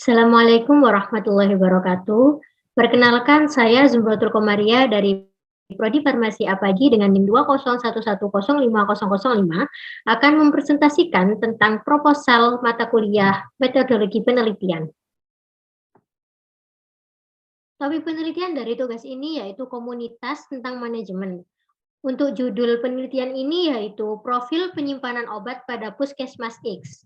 Assalamualaikum warahmatullahi wabarakatuh. Perkenalkan, saya Zumratul Komaria dari Prodi Farmasi Apagi dengan NIM 201105005 akan mempresentasikan tentang proposal mata kuliah metodologi penelitian. Topik penelitian dari tugas ini yaitu komunitas tentang manajemen. Untuk judul penelitian ini yaitu profil penyimpanan obat pada Puskesmas X.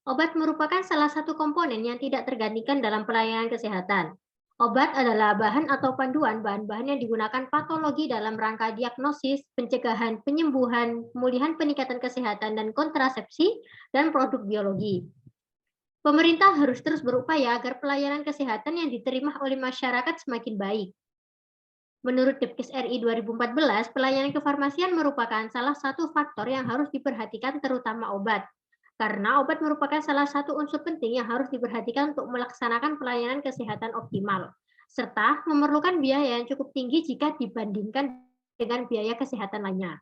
Obat merupakan salah satu komponen yang tidak tergantikan dalam pelayanan kesehatan. Obat adalah bahan atau panduan bahan-bahan yang digunakan patologi dalam rangka diagnosis, pencegahan, penyembuhan, pemulihan peningkatan kesehatan dan kontrasepsi, dan produk biologi. Pemerintah harus terus berupaya agar pelayanan kesehatan yang diterima oleh masyarakat semakin baik. Menurut Depkes RI 2014, pelayanan kefarmasian merupakan salah satu faktor yang harus diperhatikan terutama obat. Karena obat merupakan salah satu unsur penting yang harus diperhatikan untuk melaksanakan pelayanan kesehatan optimal, serta memerlukan biaya yang cukup tinggi jika dibandingkan dengan biaya kesehatan lainnya.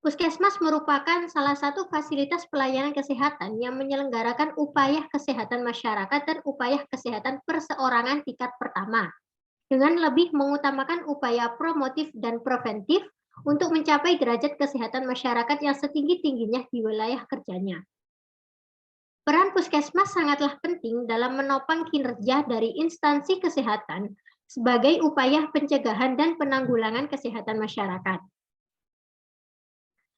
Puskesmas merupakan salah satu fasilitas pelayanan kesehatan yang menyelenggarakan upaya kesehatan masyarakat dan upaya kesehatan perseorangan tingkat pertama, dengan lebih mengutamakan upaya promotif dan preventif untuk mencapai derajat kesehatan masyarakat yang setinggi-tingginya di wilayah kerjanya. Peran puskesmas sangatlah penting dalam menopang kinerja dari instansi kesehatan sebagai upaya pencegahan dan penanggulangan kesehatan masyarakat.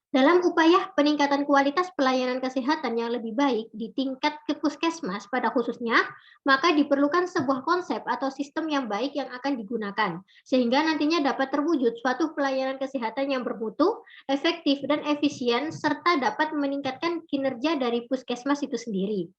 Dalam upaya peningkatan kualitas pelayanan kesehatan yang lebih baik di tingkat puskesmas pada khususnya, maka diperlukan sebuah konsep atau sistem yang baik yang akan digunakan, sehingga nantinya dapat terwujud suatu pelayanan kesehatan yang bermutu, efektif, dan efisien, serta dapat meningkatkan kinerja dari puskesmas itu sendiri.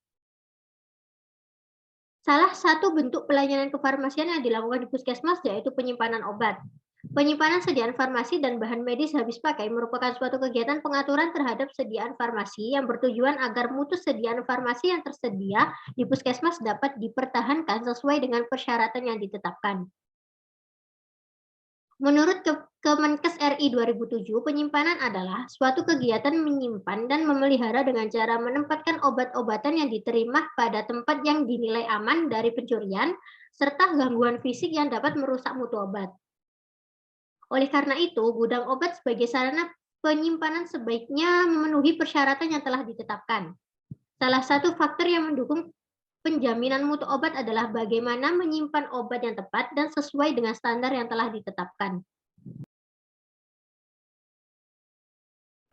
Salah satu bentuk pelayanan kefarmasian yang dilakukan di puskesmas yaitu penyimpanan obat. Penyimpanan sediaan farmasi dan bahan medis habis pakai merupakan suatu kegiatan pengaturan terhadap sediaan farmasi yang bertujuan agar mutu sediaan farmasi yang tersedia di puskesmas dapat dipertahankan sesuai dengan persyaratan yang ditetapkan. Menurut Kemenkes RI 2007, penyimpanan adalah suatu kegiatan menyimpan dan memelihara dengan cara menempatkan obat-obatan yang diterima pada tempat yang dinilai aman dari pencurian, serta gangguan fisik yang dapat merusak mutu obat. Oleh karena itu, gudang obat sebagai sarana penyimpanan sebaiknya memenuhi persyaratan yang telah ditetapkan. Salah satu faktor yang mendukung penjaminan mutu obat adalah bagaimana menyimpan obat yang tepat dan sesuai dengan standar yang telah ditetapkan.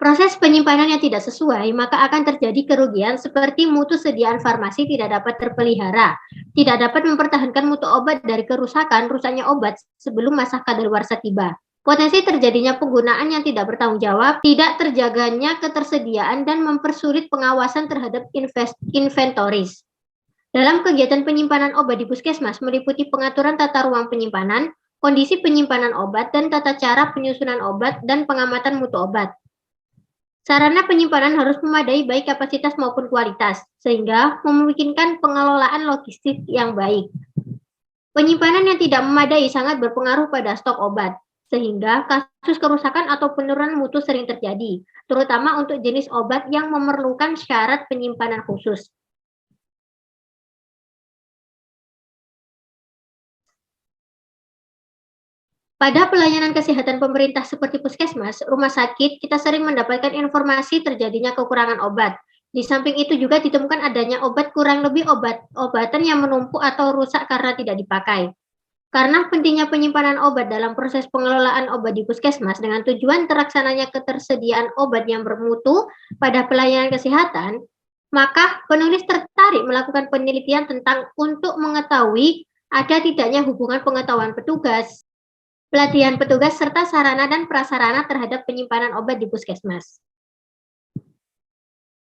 Proses penyimpanan yang tidak sesuai, maka akan terjadi kerugian seperti mutu sediaan farmasi tidak dapat terpelihara, tidak dapat mempertahankan mutu obat dari kerusakan, rusaknya obat sebelum masa kadaluarsa tiba. Potensi terjadinya penggunaan yang tidak bertanggung jawab, tidak terjaganya ketersediaan, dan mempersulit pengawasan terhadap inventoris. Dalam kegiatan penyimpanan obat di puskesmas meliputi pengaturan tata ruang penyimpanan, kondisi penyimpanan obat, dan tata cara penyusunan obat dan pengamatan mutu obat. Sarana penyimpanan harus memadai baik kapasitas maupun kualitas, sehingga memungkinkan pengelolaan logistik yang baik. Penyimpanan yang tidak memadai sangat berpengaruh pada stok obat, sehingga kasus kerusakan atau penurunan mutu sering terjadi, terutama untuk jenis obat yang memerlukan syarat penyimpanan khusus. Pada pelayanan kesehatan pemerintah seperti puskesmas, rumah sakit, kita sering mendapatkan informasi terjadinya kekurangan obat. Di samping itu juga ditemukan adanya obat kurang lebih obatan yang menumpuk atau rusak karena tidak dipakai. Karena pentingnya penyimpanan obat dalam proses pengelolaan obat di puskesmas dengan tujuan terlaksananya ketersediaan obat yang bermutu pada pelayanan kesehatan, maka penulis tertarik melakukan penelitian tentang untuk mengetahui ada tidaknya hubungan pengetahuan petugas, pelatihan petugas, serta sarana dan prasarana terhadap penyimpanan obat di puskesmas.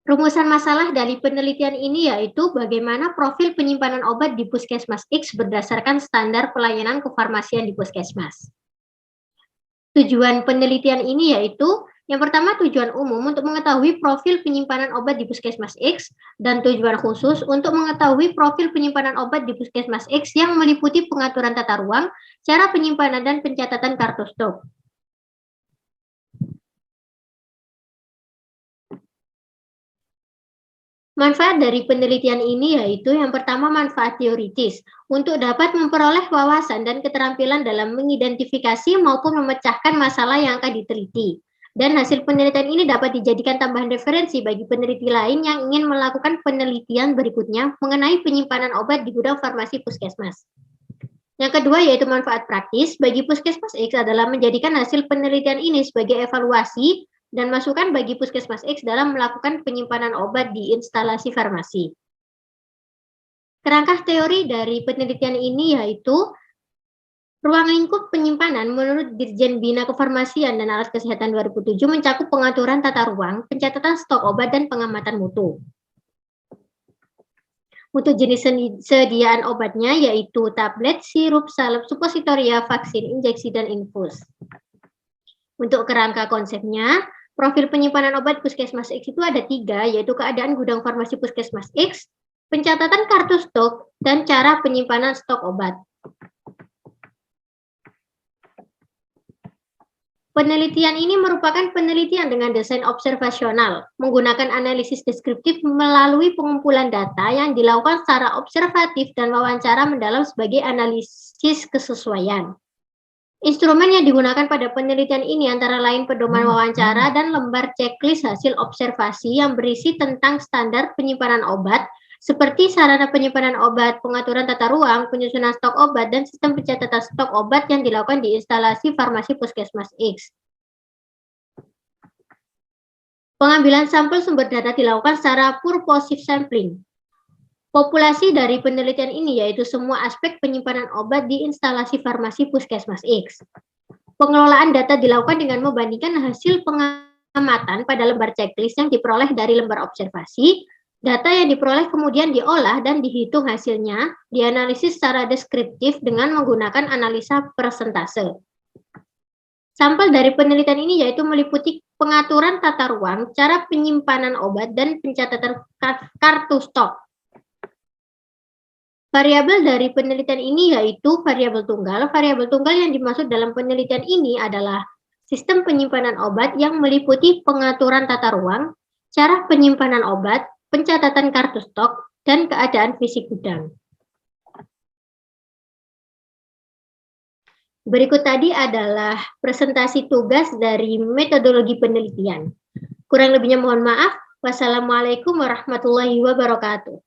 Rumusan masalah dari penelitian ini yaitu bagaimana profil penyimpanan obat di Puskesmas X berdasarkan standar pelayanan kefarmasian di Puskesmas. Tujuan penelitian ini yaitu yang pertama tujuan umum untuk mengetahui profil penyimpanan obat di Puskesmas X dan tujuan khusus untuk mengetahui profil penyimpanan obat di Puskesmas X yang meliputi pengaturan tata ruang, cara penyimpanan dan pencatatan kartu stok. Manfaat dari penelitian ini yaitu yang pertama manfaat teoritis untuk dapat memperoleh wawasan dan keterampilan dalam mengidentifikasi maupun memecahkan masalah yang akan diteliti. Dan hasil penelitian ini dapat dijadikan tambahan referensi bagi peneliti lain yang ingin melakukan penelitian berikutnya mengenai penyimpanan obat di gudang farmasi puskesmas. Yang kedua yaitu manfaat praktis bagi Puskesmas X adalah menjadikan hasil penelitian ini sebagai evaluasi dan masukan bagi Puskesmas X dalam melakukan penyimpanan obat di instalasi farmasi. Kerangka teori dari penelitian ini yaitu ruang lingkup penyimpanan menurut Dirjen Bina Kefarmasian dan Alat Kesehatan 2007 mencakup pengaturan tata ruang, pencatatan stok obat, dan pengamatan mutu. Untuk jenis sediaan obatnya yaitu tablet, sirup, salep, supositoria, vaksin, injeksi, dan infus. Untuk kerangka konsepnya, profil penyimpanan obat Puskesmas X itu ada 3, yaitu keadaan gudang farmasi Puskesmas X, pencatatan kartu stok, dan cara penyimpanan stok obat. Penelitian ini merupakan penelitian dengan desain observasional, menggunakan analisis deskriptif melalui pengumpulan data yang dilakukan secara observatif dan wawancara mendalam sebagai analisis kesesuaian. Instrumen yang digunakan pada penelitian ini antara lain pedoman wawancara dan lembar checklist hasil observasi yang berisi tentang standar penyimpanan obat, seperti sarana penyimpanan obat, pengaturan tata ruang, penyusunan stok obat, dan sistem pencatatan stok obat yang dilakukan di instalasi farmasi Puskesmas X. Pengambilan sampel sumber data dilakukan secara purposive sampling. Populasi dari penelitian ini yaitu semua aspek penyimpanan obat di instalasi farmasi Puskesmas X. Pengelolaan data dilakukan dengan membandingkan hasil pengamatan pada lembar checklist yang diperoleh dari lembar observasi. Data yang diperoleh kemudian diolah dan dihitung hasilnya, dianalisis secara deskriptif dengan menggunakan analisa persentase. Sampel dari penelitian ini yaitu meliputi pengaturan tata ruang, cara penyimpanan obat, dan pencatatan kartu stok. Variabel dari penelitian ini yaitu variabel tunggal. Variabel tunggal yang dimaksud dalam penelitian ini adalah sistem penyimpanan obat yang meliputi pengaturan tata ruang, cara penyimpanan obat, pencatatan kartu stok, dan keadaan fisik gudang. Berikut tadi adalah presentasi tugas dari metodologi penelitian. Kurang lebihnya mohon maaf. Wassalamualaikum warahmatullahi wabarakatuh.